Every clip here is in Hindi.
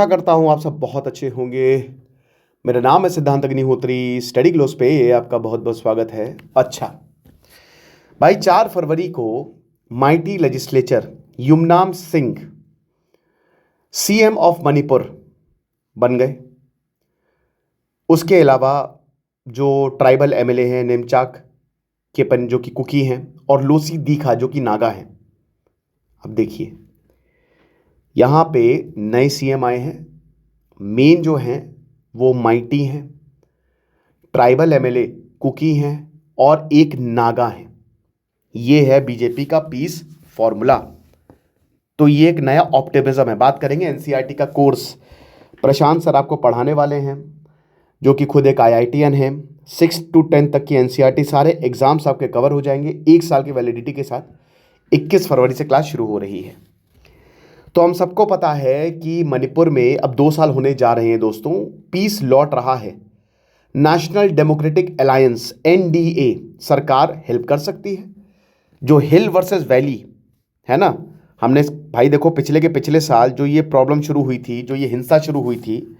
आशा करता हूँ आप सब बहुत अच्छे होंगे। मेरा नाम है सिद्धांत अग्निहोत्री। स्टडी ग्लोस पे आपका बहुत बहुत स्वागत है। अच्छा भाई, 4 फरवरी को mighty legislature Yumnam Singh CM of Manipur बन गए। उसके अलावा जो ट्राइबल एमएलए हैं नेमचाक केपन जो कि कुकी हैं, और लोसी दीखा जो कि नागा हैं। अब देखिए, यहाँ पे नए सीएम आए हैं। मेन जो हैं वो माइटी हैं, ट्राइबल एमएलए कुकी हैं और एक नागा हैं। ये है बीजेपी का पीस फॉर्मूला। तो ये एक नया ऑप्टिमिज्म है। बात करेंगे एनसीईआरटी का कोर्स। प्रशांत सर आपको पढ़ाने वाले हैं, जो कि खुद एक आईआईटीएन है। 6 to 10 तक की एनसीईआरटी सारे एग्जाम्स आपके कवर हो जाएंगे 1 साल की वैलिडिटी के साथ। 21 फरवरी से क्लास शुरू हो रही है। तो हम सबको पता है कि मणिपुर में अब 2 साल होने जा रहे हैं दोस्तों। पीस लौट रहा है। नेशनल डेमोक्रेटिक अलायंस एनडीए सरकार हेल्प कर सकती है। जो हिल वर्सेस वैली है ना, हमने भाई देखो पिछले साल जो ये प्रॉब्लम शुरू हुई थी, जो ये हिंसा शुरू हुई थी,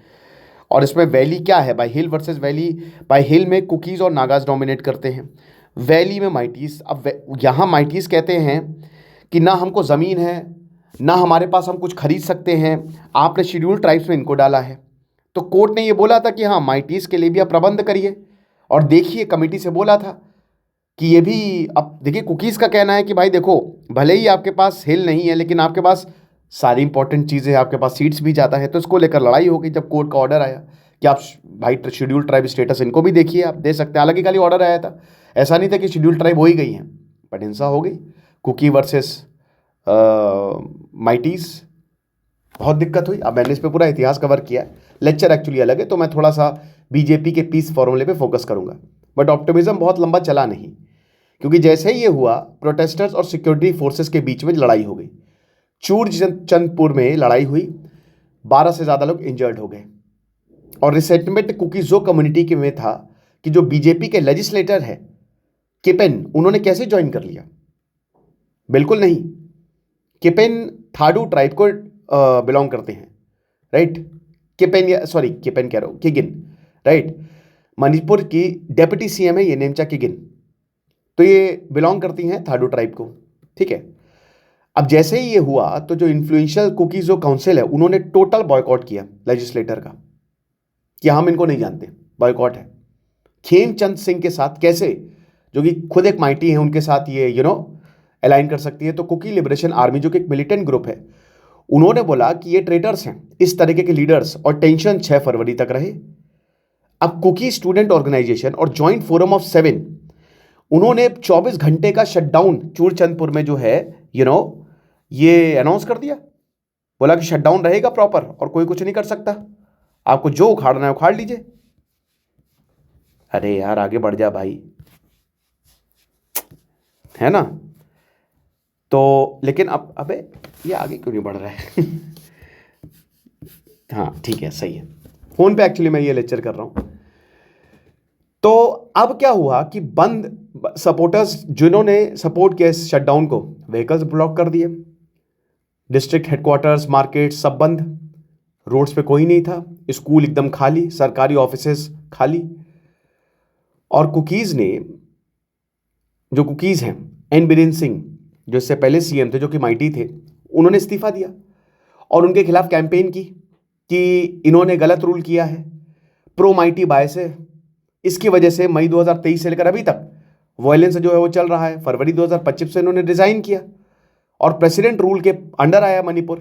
और इसमें वैली क्या है भाई, हिल वर्सेस वैली। भाई हिल में कुकीज़ और नागाज डोमिनेट करते हैं, वैली में माइटीज़। अब यहाँ माइटीज़ कहते हैं कि ना हमको ज़मीन है, ना हमारे पास हम कुछ खरीद सकते हैं, आपने शेड्यूल ट्राइब्स में इनको डाला है। तो कोर्ट ने ये बोला था कि हाँ, माइटीज़ के लिए भी आप प्रबंध करिए। और देखिए, कमेटी से बोला था कि ये भी, अब देखिए कुकीज़ का कहना है कि भाई देखो, भले ही आपके पास हिल नहीं है लेकिन आपके पास सारी इंपॉर्टेंट चीज़ें, आपके पास सीट्स भी ज़्यादा है। तो इसको लेकर लड़ाई हो गई जब कोर्ट का ऑर्डर आया कि आप भाई शेड्यूल ट्राइब स्टेटस इनको भी देखिए, आप दे सकते हैं। हालांकि खाली ऑर्डर आया था, ऐसा नहीं था कि शेड्यूल ट्राइब हो ही गई हैं, बट हिंसा हो गई। कुकी वर्सेस माइटीज़, बहुत दिक्कत हुई। अब मैंने इस पर पूरा इतिहास कवर किया है। लेक्चर एक्चुअली अलग है, तो मैं थोड़ा सा बीजेपी के पीस फॉर्मूले पे फोकस करूंगा। बट ऑप्टिमिज्म बहुत लंबा चला नहीं, क्योंकि जैसे ही ये हुआ, प्रोटेस्टर्स और सिक्योरिटी फोर्सेस के बीच में लड़ाई हो गई। चूरचंदपुर में लड़ाई हुई, 12 से ज़्यादा लोग इंजर्ड हो गए। और रिसेंटमेंट कुकीजो कम्युनिटी के में था कि जो बीजेपी के लेजिस्लेटर है किपेन, उन्होंने कैसे ज्वाइन कर लिया? बिल्कुल नहीं। किपेन थाडू ट्राइब को बिलोंग करते हैं, राइट। किपेन, या सॉरी किपेन कह रहा हूँ, किगिन, राइट। मणिपुर की डेप्यूटी सीएम है ये नेमचा किगिन। तो ये बिलोंग करती हैं थाडू ट्राइब को, ठीक है। अब जैसे ही ये हुआ तो जो इन्फ्लुएंशियल कुकीज जो काउंसिल है, उन्होंने टोटल बॉयकॉट किया लेजिस्लेटर का कि हम इनको नहीं जानते, बॉयकॉट है। खेमचंद सिंह के साथ कैसे, जो कि खुद एक माइटी है, उनके साथ ये अलाइन कर सकती है। तो कुकी लिबरेशन आर्मी जो कि एक मिलिटेंट ग्रुप है, उन्होंने बोला कि ये ट्रेटर्स हैं, इस तरीके के लीडर्स। और टेंशन 6 फरवरी तक रहे। अब कुकी स्टूडेंट ऑर्गेनाइजेशन और जॉइंट फोरम ऑफ 7, उन्होंने 24 घंटे का शटडाउन चूरचंदपुर में जो है ये अनाउंस कर दिया। बोला कि शटडाउन रहेगा प्रॉपर और कोई कुछ नहीं कर सकता, आपको जो उखाड़ना है उखाड़ लीजिए। अरे यार, आगे बढ़ जा भाई, है ना। तो लेकिन अब अबे ये आगे क्यों नहीं बढ़ रहा है? हाँ ठीक है, सही है। फोन पे एक्चुअली मैं ये लेक्चर कर रहा हूं। तो अब क्या हुआ कि बंद सपोर्टर्स जिन्होंने सपोर्ट किया इस शटडाउन को, व्हीकल्स ब्लॉक कर दिए, डिस्ट्रिक्ट हेडक्वार्टर्स, मार्केट सब बंद, रोड्स पे कोई नहीं था, स्कूल एकदम खाली, सरकारी ऑफिसेस खाली। और कुकीज़ ने, जो कुकीज़ हैं, एन बीरेन सिंह जो इससे पहले सीएम थे, जो कि माइटी थे, उन्होंने इस्तीफा दिया और उनके खिलाफ कैंपेन की कि इन्होंने गलत रूल किया है, प्रो माइटी बायस है। इसकी वजह से मई 2023 से लेकर अभी तक वायलेंस जो है वो चल रहा है। फरवरी 2025 से इन्होंने रिजाइन किया और प्रेसिडेंट रूल के अंडर आया मणिपुर।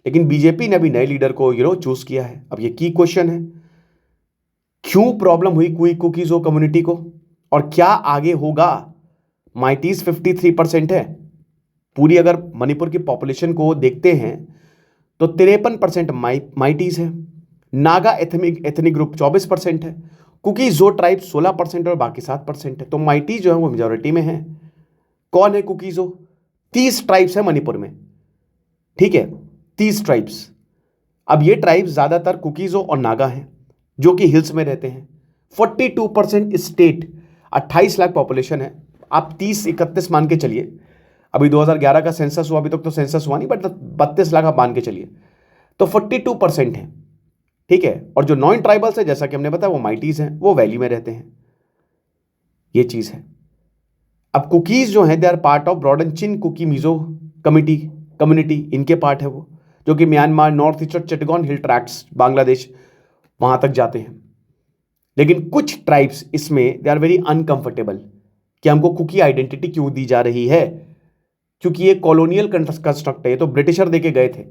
लेकिन बीजेपी ने अभी नए लीडर को चूज किया है। अब ये की क्वेश्चन है, क्यों प्रॉब्लम हुई कोई कुकीज़ो कम्युनिटी को और क्या आगे होगा? माइटीज 53% है पूरी। अगर मणिपुर की पॉपुलेशन को देखते हैं तो 53% माइटीज है। नागा एथनिक ग्रुप 24% है। कुकीज़ो ट्राइब 16% और बाकी 7% है। तो माइटी जो है वो मेजोरिटी में है। कौन है कुकीज़ो? 30 ट्राइब्स है मणिपुर में, ठीक है, 30 ट्राइब्स। अब ये ट्राइब्स ज्यादातर कुकीज़ो और नागा हैं, जो कि हिल्स में रहते हैं। 42% स्टेट, 28 लाख पॉपुलेशन है। आप 30-31 मान के चलिए। अभी 2011 का सेंसस हुआ, अभी तक तो सेंसस हुआ नहीं, बट 32 लाख आप मान के चलिए। तो 42% है, ठीक है। और जो नॉन ट्राइबल्स है, जैसा कि हमने बताया, वो माइटीज हैं, वो वैली में रहते हैं। ये चीज है। अब कुकीज जो है, they are part of broader Chin Kuki Mizo community, इनके पार्ट है वो, जो कि म्यांमार, नॉर्थ ईस्ट और चिटगॉन हिल ट्रैक्ट्स, बांग्लादेश, वहां तक जाते हैं। लेकिन कुछ ट्राइब्स इसमें दे आर वेरी अनकंफर्टेबल कि हमको कुकी आइडेंटिटी क्यों दी जा रही है, क्योंकि ये कॉलोनियल कंस्ट्रक्ट है, ये तो ब्रिटिशर देके गए थे।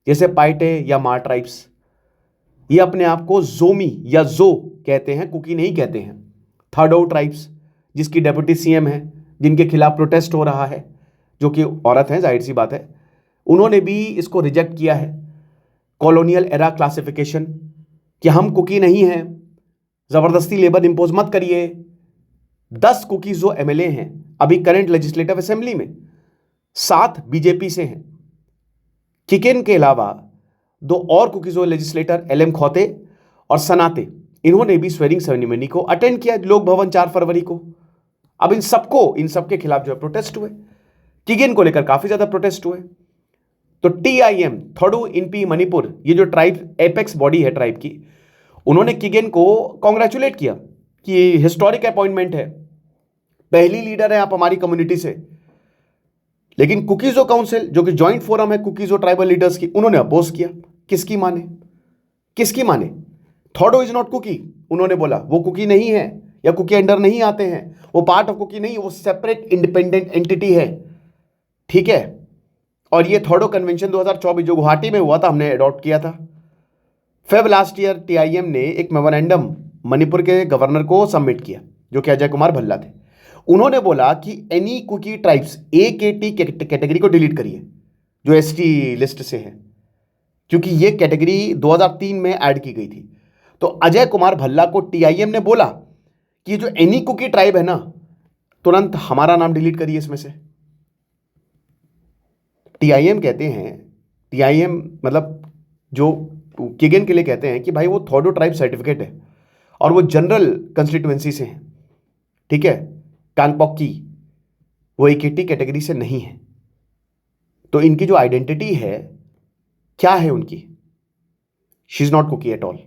जैसे पाइटे या मार ट्राइब्स, ये अपने आप को जोमी या जो कहते हैं, कुकी नहीं कहते हैं। थाडो ट्राइब्स, जिसकी डेप्यूटी सीएम है, जिनके खिलाफ प्रोटेस्ट हो रहा है, जो कि औरत है, जाहिर सी बात है, उन्होंने भी इसको रिजेक्ट किया है, कॉलोनियल एरा क्लासिफिकेशन, कि हम कुकी नहीं हैं, जबरदस्ती लेबर इंपोज मत करिए। 10 कुकीज जो एमएलए हैं अभी करंट लेजिस्लेटिव असेंबली में, 7 बीजेपी से हैं। किकेन के अलावा 2 और कुकीजो लेजिस्लेटर, एलएम खोते और सनाते, इन्होंने भी स्वेरिंग सेरेमनी को अटेंड किया लोक भवन 4 फरवरी को। अब इन सबके खिलाफ जो है प्रोटेस्ट हुए, किगेन को लेकर काफी ज्यादा प्रोटेस्ट हुए। तो टीआईएम, थोडू इनपी मणिपुर, ये जो ट्राइब एपेक्स बॉडी है ट्राइब की, उन्होंने किगेन को कॉन्ग्रेचुलेट किया कि हिस्टोरिक अपॉइंटमेंट है, पहली लीडर है आप हमारी कम्युनिटी से। लेकिन कुकीजो काउंसिल, जो कि ज्वाइंट फोरम है कुकीजो ट्राइबल लीडर्स की, उन्होंने अपोज किया। किसकी माने? थोडो इज नॉट कुकी, उन्होंने बोला वो कुकी नहीं है, या कुकी अंडर नहीं आते हैं, वो पार्ट ऑफ कुकी नहीं, वो सेपरेट इंडिपेंडेंट एंटिटी है, ठीक है। और ये थोडो कन्वेंशन 2024 जो गुवाहाटी में हुआ था, हमने अडॉप्ट किया था। फेब लास्ट ईयर टीआईएम ने एक मेमोरेंडम मणिपुर के गवर्नर को सबमिट किया, जो कि अजय कुमार भल्ला थे। उन्होंने बोला कि any Kuki tribes AKT category को डिलीट करिए, जो एसटी लिस्ट से है, क्योंकि ये कैटेगरी 2003 में ऐड की गई थी। तो अजय कुमार भल्ला को टीआईएम ने बोला कि जो एनी कुकी ट्राइब है ना, तुरंत हमारा नाम डिलीट करिए इसमें से। टीआईएम कहते हैं, टीआईएम मतलब जो किगेन के लिए कहते हैं कि भाई वो थोडो ट्राइब सर्टिफिकेट है और वो जनरल कंस्टिट्यूएंसी से हैं, ठीक है। कांगपोकी वो AKT कैटेगरी से नहीं है। तो इनकी जो आइडेंटिटी है, क्या है उनकी? She is not Kuki at all.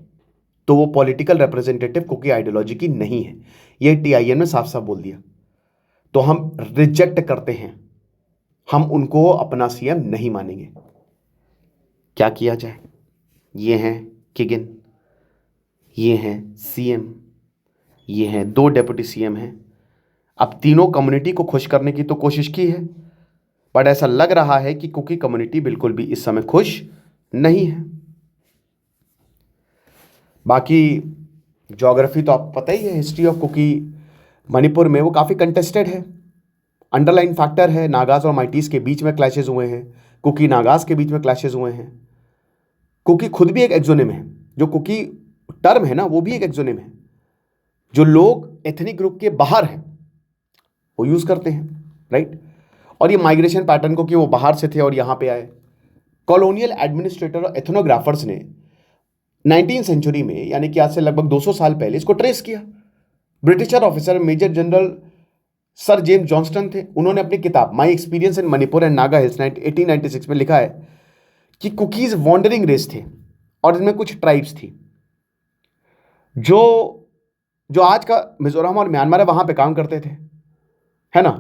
तो वो पॉलिटिकल रिप्रेजेंटेटिव कुकी आइडियोलॉजी की नहीं है, ये टीआईएम ने साफ साफ बोल दिया। तो हम रिजेक्ट करते हैं, हम उनको अपना सीएम नहीं मानेंगे। क्या किया जाए? ये हैं किगेन, ये हैं सीएम, ये हैं 2 डेप्यूटी सीएम हैं। अब तीनों कम्युनिटी को खुश करने की तो कोशिश की है, बट ऐसा लग रहा है कि कुकी कम्युनिटी बिल्कुल भी इस समय खुश नहीं है। बाकी ज्योग्राफी तो आपको पता ही है, हिस्ट्री ऑफ कुकी मणिपुर में वो काफ़ी कंटेस्टेड है। अंडरलाइन फैक्टर है, नागाज और माइटीज के बीच में क्लैशेज हुए हैं, कुकी नागाज के बीच में क्लैशेज हुए हैं। कुकी खुद भी एक एक्सोनिम है, जो कुकी टर्म है ना, वो भी एक एक्सोनिम है, जो लोग एथनिक ग्रुप के बाहर हैं वो यूज करते हैं, राइट। और ये माइग्रेशन पैटर्न को कि वो बाहर से थे और यहां पे आए, कॉलोनियल एडमिनिस्ट्रेटर और एथनोग्राफर्स ने 19वीं सेंचुरी में, यानी कि आज से लगभग 200 साल पहले, इसको ट्रेस किया। Britisher officer major general sir James Johnstone थे, उन्होंने अपनी किताब my experience in Manipur and Naga hills 1896 में लिखा है कि कुकीज वॉन्डरिंग रेस थे और इनमें कुछ ट्राइब्स थी जो जो आज का मिजोरम और म्यांमार है वहां पे काम करते थे, है ना।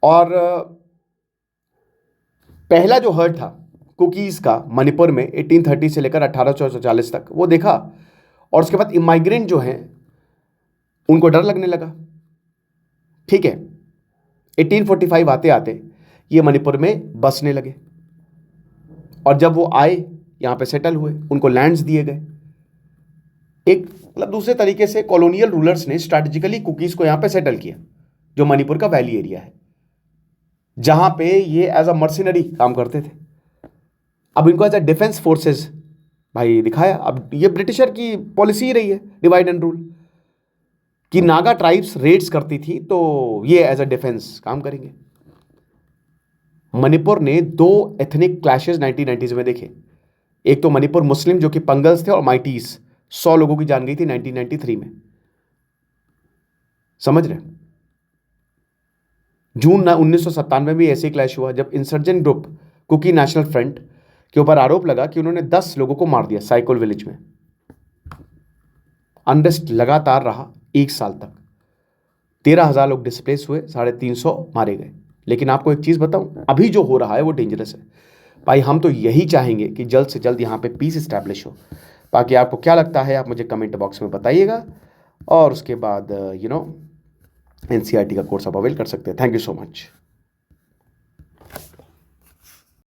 और पहला जो हर्ड था कुकीज का मणिपुर में 1830 से लेकर 1840 तक, वो देखा। और उसके बाद इमाइग्रेंट जो हैं उनको डर लगने लगा, ठीक है। 1845 आते आते ये मणिपुर में बसने लगे, और जब वो आए यहाँ पे सेटल हुए, उनको लैंड्स दिए गए। एक मतलब दूसरे तरीके से कॉलोनियल रूलर्स ने स्ट्रैटेजिकली कुकीज को यहाँ पे सेटल किया, जो मणिपुर का वैली एरिया है, जहां पे ये एज अ मर्सिनरी काम करते थे। अब इनको एज अ डिफेंस फोर्सेस भाई दिखाया। अब ये ब्रिटिशर की पॉलिसी ही रही है, डिवाइड एंड रूल, कि नागा ट्राइब्स रेड्स करती थी तो ये एज अ डिफेंस काम करेंगे। मणिपुर ने 2 एथनिक क्लैशेस 1990s में देखे। एक तो मणिपुर मुस्लिम जो कि पंगल्स थे, और माइटीज 100 लोगों की जान गई थी 1993 में, समझ रहे। जून 1997 में भी ऐसे क्लैश हुआ, जब insurgent group Kuki national front के ऊपर आरोप लगा कि उन्होंने 10 लोगों को मार दिया साइकोल विलेज में। अनरेस्ट लगातार रहा 1 साल तक। 13,000 लोग डिस्प्लेस हुए, 350 मारे गए। लेकिन आपको एक चीज़ बताऊं, अभी जो हो रहा है वो डेंजरस है भाई। हम तो यही चाहेंगे कि जल्द से जल्द यहाँ पे पीस इस्टेब्लिश हो। बाकी आपको क्या लगता है आप मुझे कमेंट बॉक्स में बताइएगा, और उसके बाद एनसीईआरटी का कोर्स आप अवेल कर सकते हैं। Thank you so much.